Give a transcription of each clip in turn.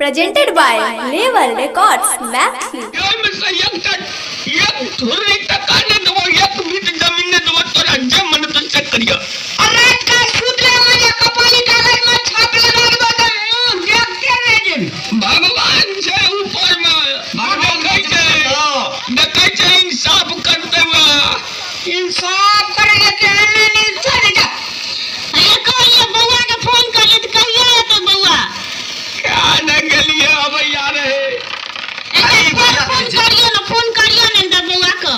presented by Level Records, Mathli. भगवान से ऊपर इंसाफ करते हुए इंसाफ करेंगे बउआ के फोन करिए तो कहिए तो बउआ क्या न गेलिए अब यार फोन करियो न त बउआ को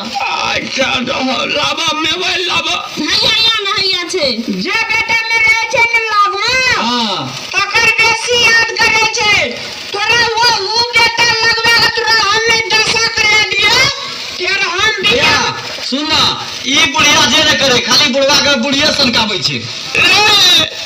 अच्छा लाबा मोबाइल लाबा नहिया छे जे बेटा में रहे छे न लाबा हां तकर बेसी याद करे छे तोरा वो बेटा लगवा तोरा हमने दशा करे दिया तेरा हम दिया सुनना ई बुढ़िया जे न करे खाली बुढ़वा के बुढ़िया सनकाबै छे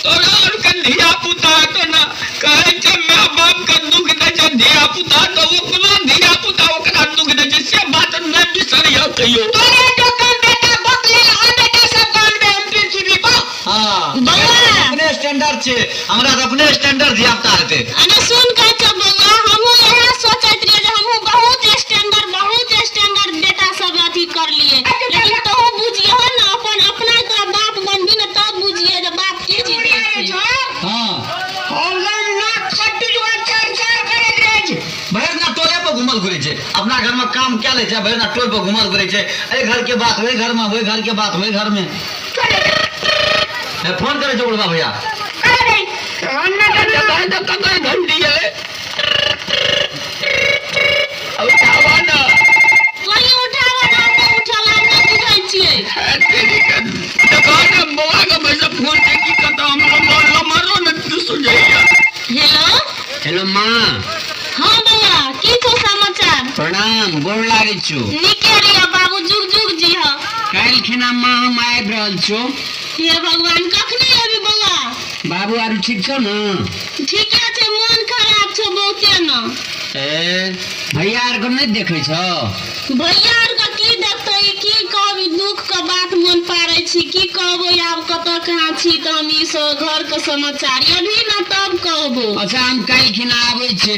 तोरा और के धिया पुता तो ना कहे छे मां बाप के दुख दे छे धिया पुता तो ओकरो धिया पुता ओकरा दुख दे छे से बात न बिसरिया कहियो तोरे जका बेटा बकले आ बेटा सब कान में हम पृथ्वी पर हां अपने स्टैंडर्ड छे हमरा अपने स्टैंडर्ड धियापुता हेते अने सुन के छ बउआ हमहु यही सोचैत रहिए जे हमहु बहुत स्टैंडर्ड बेटा सब अथी कर लिए लेकिन तो बुझियो न अपन अपना तोरा बाप बनबी न तब बुझिए जे बाप के चीज छै हां ऑनलाइन ना खट्टी जो चर्चा करे रहे छ भैर ना टोले पर घुमल घुरे छे अपना घर में काम क्या ले छे भैर ना टोल पर घुमल घुरे छे ए घर के बात होय घर में होय घर के बात होय घर में फोन करे छे बुढ़वा भैया अरे अन्ना का जगह तो ककर घंटी है अब उठावा ना कोई उठावा ना बुझाई छिए तेरी का दुकान बुआ का पैसा फोन पे की करता हम मारो न सुझैया हेलो मां हां बुआ की तो समाचार प्रणाम गोर लागे छु निके रिया बाबू जुग जुग जी ह काल खिना मां हम आइब रहल छु हे भगवान कखनी आबी बुआ बाबू आरु ठीक छ न ठीक छै मन खराब छ बहुते न ए भैया आर को नहीं देखे छ भैया आर का की देखते की कहबी दुख का बात मन पारे छी की कहबो आब कत कहां छी त हम ई सब घर के समाचार अभी न तब कहबो अच्छा हम काल खिना आबै छी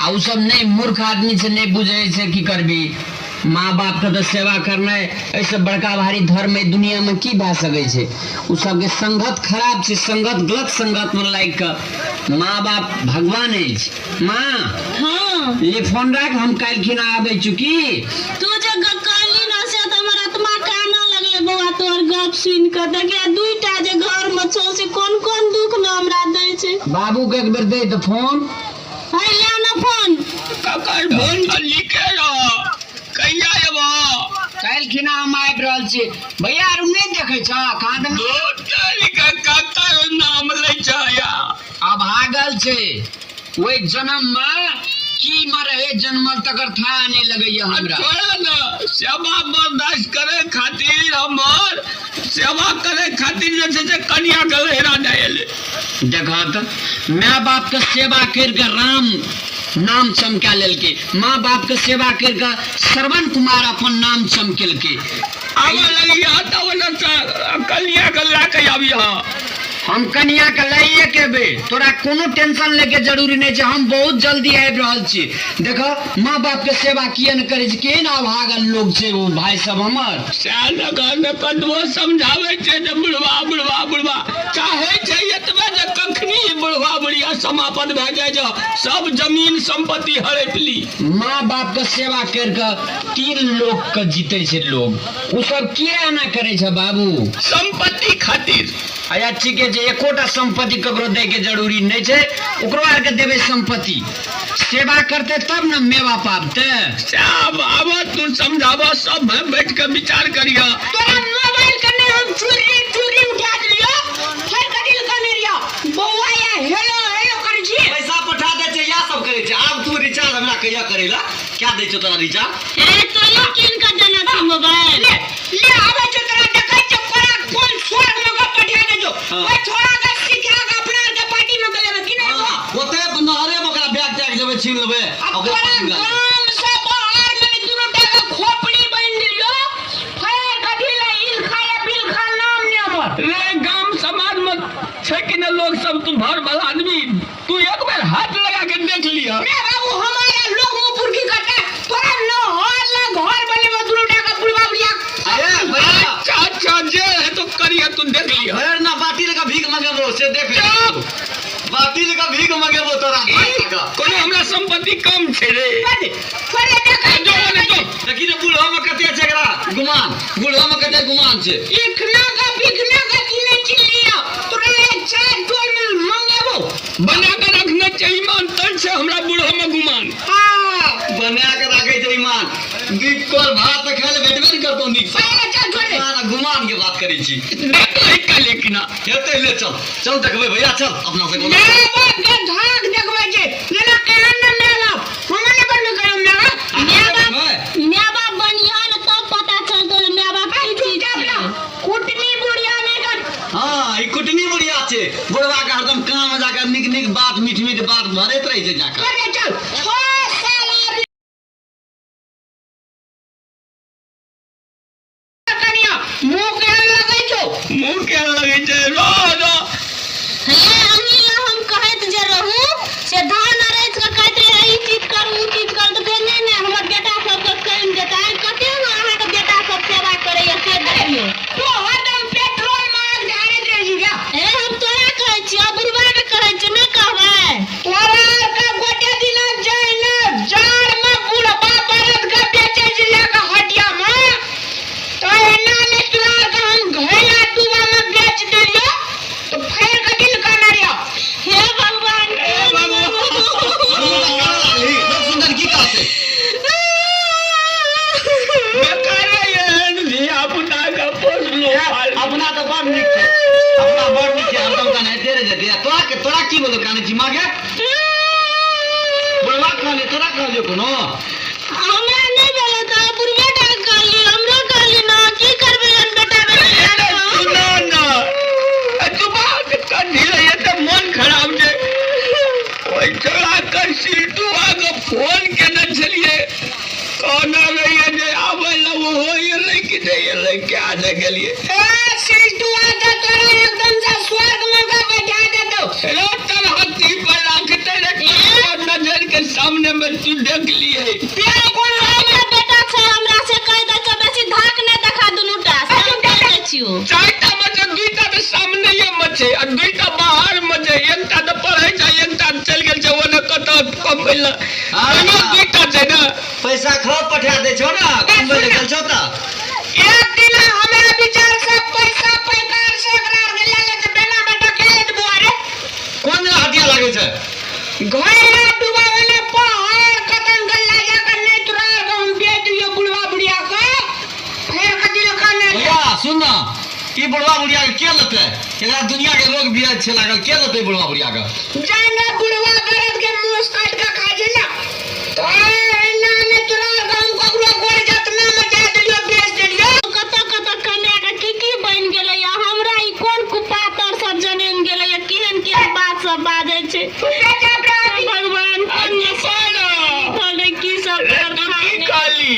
आ उ सब नहीं मूर्ख आदमी से नहीं बुझे छै की करबी माँ बाप के तो सेवा करना ऐसे बड़का भारी धर्म है दुनिया में की भा सके छे उ सब के संगत खराब छे संगत गलत संगत में लाग के माँ बाप भगवान है माँ हां ले फोन रख हम काल खिना आबै छु की तू जे गकाली न से त हमर आत्मा काना लगले बउआ तोर गप सुन के देखिया दुईटा जे घर में छौ से कोन कोन दुख न हमरा दै छै बाबू के एक बेर दे तो फोन है ले न फोन ककर फोन लिखे रह कहिया एबो काल खिना हम आइब रहल छी भैया आर नहीं देखे छ कहां दन का ककर नाम लै छ या अब भागल छे ओइ जन्म में की मरे जन्मल तकर था नहीं लगैया हमरा छोड़ा ना सेवा बर्दाश्त करे खातिर हमर सेवा करे खातिर जे से कन्या के लहरा जाएले देखत माँ बाप के सेवा कर के राम नाम चमका लेल के माँ बाप के सेवा कर के श्रवण कुमार अपन नाम चमकेल के आवे लगी आता वाला कन्या के लाके आबी हां हम कन्या के लाइए के बे तोरा कोनो टेंशन लेके जरूरी नहीं छै हम बहुत जल्दी आबि रहल छी देखो माँ बाप के सेवा किए न करे छै केन अभागल लोग छै वो भाई सब हमर साला गाने कदवा समझावे छै जे बुढ़वा चाहे छै एतबे जे कखनी बुढ़वा बुढ़िया समापन भ जाय जो सब जमीन संपत्ति हड़प ली माँ बाप के सेवा कर के 3 लोग के जीते छै लोग उ सब किया ना करे छै बाबू संपत्ति खातिर आया ठीक है जे एकोटा संपत्ति ककरो दे के जरूरी नहीं छै ओकरो आर के देबे संपत्ति सेवा करते तब न मेवा पाबते सब आवा तू समझावा सब में बैठ के विचार करिया तोरा मोबाइल कने हम चोरी उठा लियो फिर कदिल कने रिया बौआ या हेलो कर छी पैसा पठा दे छै या सब करे छै अब तू रिचार्ज हमरा कहिया करेला क्या दे छ तोरा रिचार्ज ए तो यो किन का देना था मोबाइल ले आवे छ तोरा देखै छ कोरा फोन स्वर्ग में का पठा दे जो ओए छोड़ा के सिखा के अपना के पार्टी में गले कि नहीं तो ओते नहरे में ओकरा बैग टैग देबे छीन लेबे ओकरा काम से बाहर में दुनो टाका खोपड़ी बन दियो फिर कदिला इल खाया बिल खा नाम ने हमर रे गांव समाज में छै कि न लोग सब तू भर वाला आदमी तू एक बार हाथ लगा के देख लिया तो मैं बाबू हमारा लोग मुंह फुरकी करता है तोरा न हर ला घर बने में दुनु टाका बुढ़वा बुढ़िया अरे भैया अच्छा जे है तो करिए तू देख लियो भैया ना बाटी लगा भीख मांगेबो से देख ले बाटी लगा भीख मांगेबो तोरा कोनो हमरा संपत्ति कम छे रे थोड़े टाका जो ने तो देखी रे बुढ़वा में कते छै एकरा गुमान बुढ़वा में कते गुमान छै इखना का किने चिल्लिया तोरा एक चार टोल में मांगेबो बना के रखना चाहिए ईमान तन से हमरा बूढ़ो में गुमान हां बना के राखे छै ईमान दीप कोर भात खा ले बैठबे नहीं करतो नीक से पहले चल छोड़े ना गुमान के बात करै छी देख ले का लेकिन हेते ले चल देखबै भैया चल अपना से बोल मैं बात के धाक देखबै जे लेना केहन न मेला हमने पर में करो मैं बाप बनिया न तब पता चलतो मैं बाप की चीज कुटनी बुढ़िया ने कर हां ई कुटनी बुढ़िया छै बुढ़वा के हरदम कान में जाकर निक बात मीठ बात भरैत रहै छै जाकर अरे चल 6 साल कनिया मुंह के लगै छौ मुंह के लगे छै रो हे अनिया हम कहत जे रहू से धान अरैज के कहते रहे ई चीज कर तो फिर नहीं हमर बेटा सब के कहिन देता है कते अहाँ के बेटा सब सेवा करे या से देखियो तो हरदम पेट्रोल मार झाड़े दे जी क्या ए हम तोरा कहै छी बुढ़वा के कहै छी नहीं कहबै तोरा का गोटे दिन जाय न जार में बुढ़वा बरद के बेचे जिला का हटिया में तो एना ने तोरा के हम घैला दुआ में बेच देलियो तो फेर के दिल का मारिया हे भगवान सुंदर की कहते बेकार ये धिया पुता का पोस लो अपना तो बड़ नीक छै अपना बड़ नीक छै हरदम काने तेरे जे दिया तोरा की बोलो काने छी मागे बुढ़वा कहले तोरा कहले कोनो हमरा नहीं बोले तो बुढ़वा का कहली हमरा कहली ना की करबे बेटा सुनो ना तू बात कर ढीला ये तो मन खराब जे ओइ चला कर सिल्टू आगे फोन के न चलिए कहना रहिए जे आवे ला वो हो ये लेके दे ये लेके आ दे के लिए ए सिल्टुआ तो तोरा एकदम से स्वर्ग में का बैठा दे दो हेलो तर हाथी पर रखते रे नजर के सामने में तू देख लिए प्यार कोन हमरा बेटा छै हमरा से कह दे छ बेसी धाक ने देखा दुनुटा सब देखे छियो चारटा मचे दुईटा के सामने ये मचे और दुईटा बाहर मचे एकटा तो पढ़े जाए एकटा चल गेल छै ओने कत कम भेल ओने दुईटा छै ना पैसा खरब पठा दे छौ ना कम बोले गेल छौ त एक दिन हमरा विचार से पैसा पैकार से एकरा ले ले के बेना बेटा खेले दे बुआरे कोन हटिया लागे छै घोड़ा डुबावले पहाड़ कतन गल्ला जाकर नहीं तुरा हम बेच दियो बुढ़वा बुढ़िया को फेर के दिल खाने भैया सुन ना ई बुढ़वा बुढ़िया के लेते एकरा दुनिया के लोग बिया छै लागल के लेते बुढ़वा बुढ़िया के जाना बुढ़वा बरद के मुंह काट के खा जेला तो ना ने तुरा हम ककरो गोर जतना में जा दियो बेच दियो कत कने के की बन गेलै या हमरा ई कोन कुपातर सब जनेन गेलै या केहन बात सब बाजै छै भगवान कन्या सारा भले की सब की काली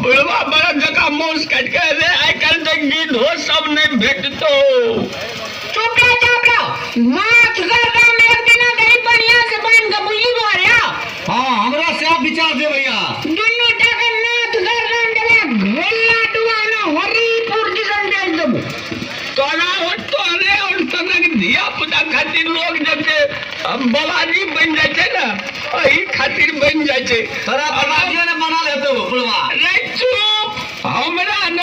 बुढ़वा बड़ा जगह मोस काट के रे आइ काल तक गिद्ध हो सब नहीं भेटतो चुप रह जाबरा माथ गर्दा में एक दिन गई बढ़िया से बन के बुली बोरिया हां हमरा से विचार दे भैया दुन्नु टाके नाथ गर्दा देले घोला दुआना हरिपुर दिसन दे देबो तोरा तोरे और तनक धिया पुता खातिर लोग जब से बवाली बन जाए छै ना एही खातिर बन जाए छै तोरा बवालियो ने बना लेतो बुढ़वा